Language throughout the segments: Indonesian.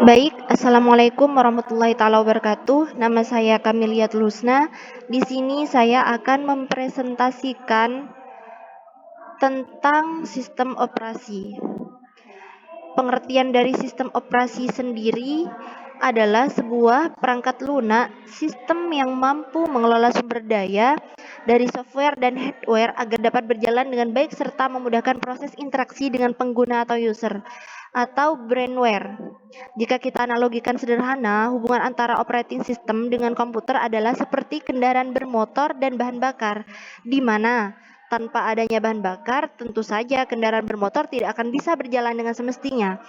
Baik, Assalamualaikum warahmatullahi taala wabarakatuh. Nama saya Kamiliat Lusna. Di sini saya akan mempresentasikan tentang sistem operasi. Pengertian dari sistem operasi sendiri adalah sebuah perangkat lunak sistem yang mampu mengelola sumber daya dari software dan hardware agar dapat berjalan dengan baik serta memudahkan proses interaksi dengan pengguna atau user atau brainware. Jika kita analogikan sederhana, hubungan antara operating system dengan komputer adalah seperti kendaraan bermotor dan bahan bakar, di mana tanpa adanya bahan bakar, tentu saja kendaraan bermotor tidak akan bisa berjalan dengan semestinya.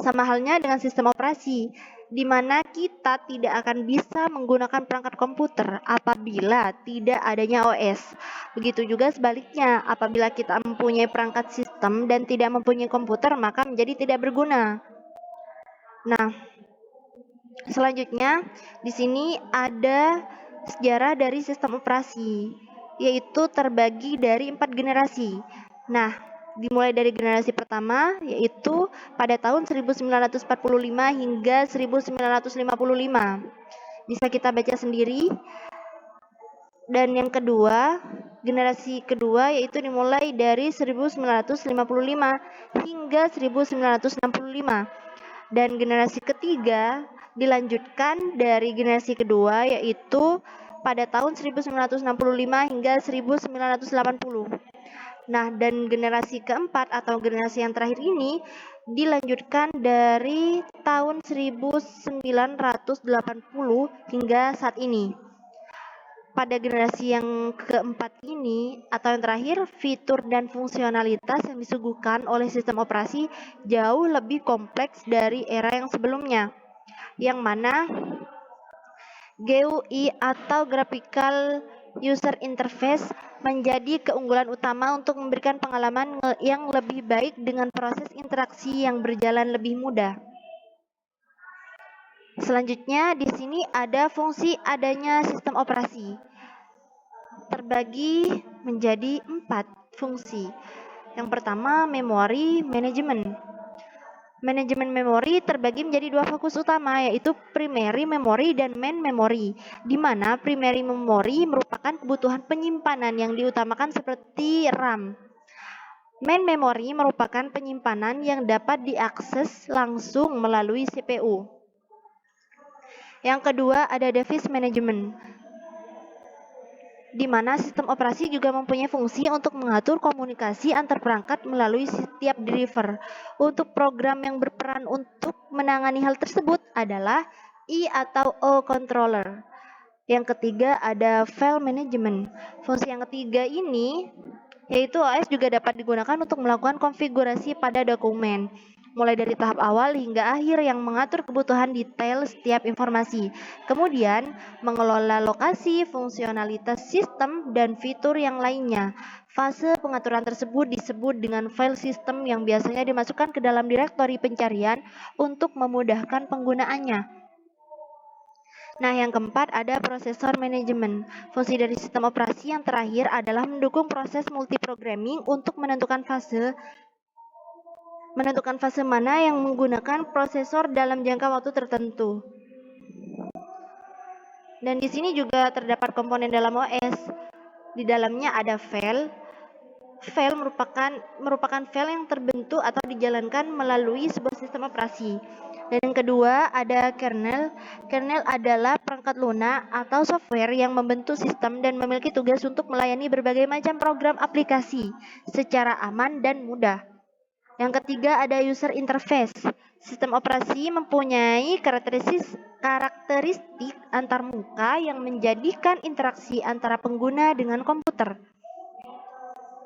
Sama halnya dengan sistem operasi, di mana kita tidak akan bisa menggunakan perangkat komputer apabila tidak adanya OS. Begitu juga sebaliknya, apabila kita mempunyai perangkat sistem dan tidak mempunyai komputer, maka menjadi tidak berguna. Nah, selanjutnya di sini ada sejarah dari sistem operasi, yaitu terbagi dari 4 generasi. Nah, dimulai dari generasi pertama, yaitu pada tahun 1945 hingga 1955. Bisa kita baca sendiri. Dan yang kedua, generasi kedua yaitu dimulai dari 1955 hingga 1965. Dan generasi ketiga dilanjutkan dari generasi kedua yaitu pada tahun 1965 hingga 1980. Nah, dan generasi keempat atau generasi yang terakhir ini dilanjutkan dari tahun 1980 hingga saat ini. Pada generasi yang keempat ini atau yang terakhir, fitur dan fungsionalitas yang disuguhkan oleh sistem operasi jauh lebih kompleks dari era yang sebelumnya, yang mana GUI atau Graphical User Interface menjadi keunggulan utama untuk memberikan pengalaman yang lebih baik dengan proses interaksi yang berjalan lebih mudah. Selanjutnya di sini ada fungsi adanya sistem operasi. Terbagi menjadi 4 fungsi. Yang pertama, memori manajemen. Manajemen memori terbagi menjadi 2 fokus utama, yaitu primary memory dan main memory, di mana primary memory merupakan kebutuhan penyimpanan yang diutamakan seperti RAM. Main memory merupakan penyimpanan yang dapat diakses langsung melalui CPU. Yang kedua ada device management, di mana sistem operasi juga mempunyai fungsi untuk mengatur komunikasi antar perangkat melalui setiap driver. Untuk program yang berperan untuk menangani hal tersebut adalah I atau O controller. Yang ketiga ada file management. Fungsi yang ketiga ini yaitu OS juga dapat digunakan untuk melakukan konfigurasi pada dokumen, mulai dari tahap awal hingga akhir yang mengatur kebutuhan detail setiap informasi. Kemudian, mengelola lokasi, fungsionalitas sistem, dan fitur yang lainnya. Fase pengaturan tersebut disebut dengan file system yang biasanya dimasukkan ke dalam direktori pencarian untuk memudahkan penggunaannya. Nah, yang keempat ada prosesor manajemen. Fungsi dari sistem operasi yang terakhir adalah mendukung proses multiprogramming untuk menentukan fase mana yang menggunakan prosesor dalam jangka waktu tertentu. Dan di sini juga terdapat komponen dalam OS. Di dalamnya ada file. File merupakan file yang terbentuk atau dijalankan melalui sebuah sistem operasi. Dan yang kedua ada kernel. Kernel adalah perangkat lunak atau software yang membentuk sistem dan memiliki tugas untuk melayani berbagai macam program aplikasi secara aman dan mudah. Yang ketiga ada user interface. Sistem operasi mempunyai karakteristik antarmuka yang menjadikan interaksi antara pengguna dengan komputer.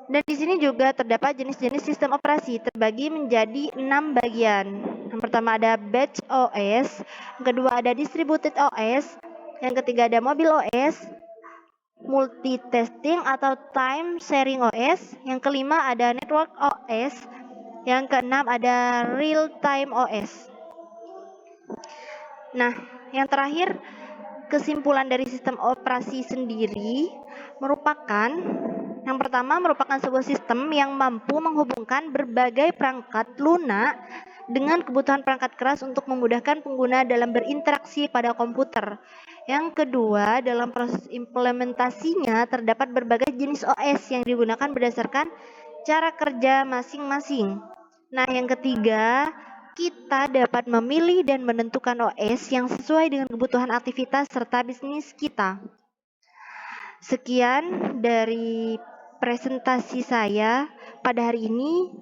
Dan di sini juga terdapat jenis-jenis sistem operasi terbagi menjadi 6 bagian. Yang pertama ada batch OS, yang kedua ada distributed OS, yang ketiga ada mobile OS, multitasking atau time sharing OS, yang kelima ada network OS, yang keenam ada real time OS. Nah, yang terakhir kesimpulan dari sistem operasi sendiri merupakan yang pertama merupakan sebuah sistem yang mampu menghubungkan berbagai perangkat lunak dengan kebutuhan perangkat keras untuk memudahkan pengguna dalam berinteraksi pada komputer. Yang kedua, dalam proses implementasinya terdapat berbagai jenis OS yang digunakan berdasarkan cara kerja masing-masing. Nah, yang ketiga, kita dapat memilih dan menentukan OS yang sesuai dengan kebutuhan aktivitas serta bisnis kita. Sekian dari presentasi saya pada hari ini.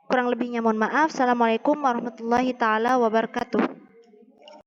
Kurang lebihnya mohon maaf. Assalamualaikum warahmatullahi taala wabarakatuh.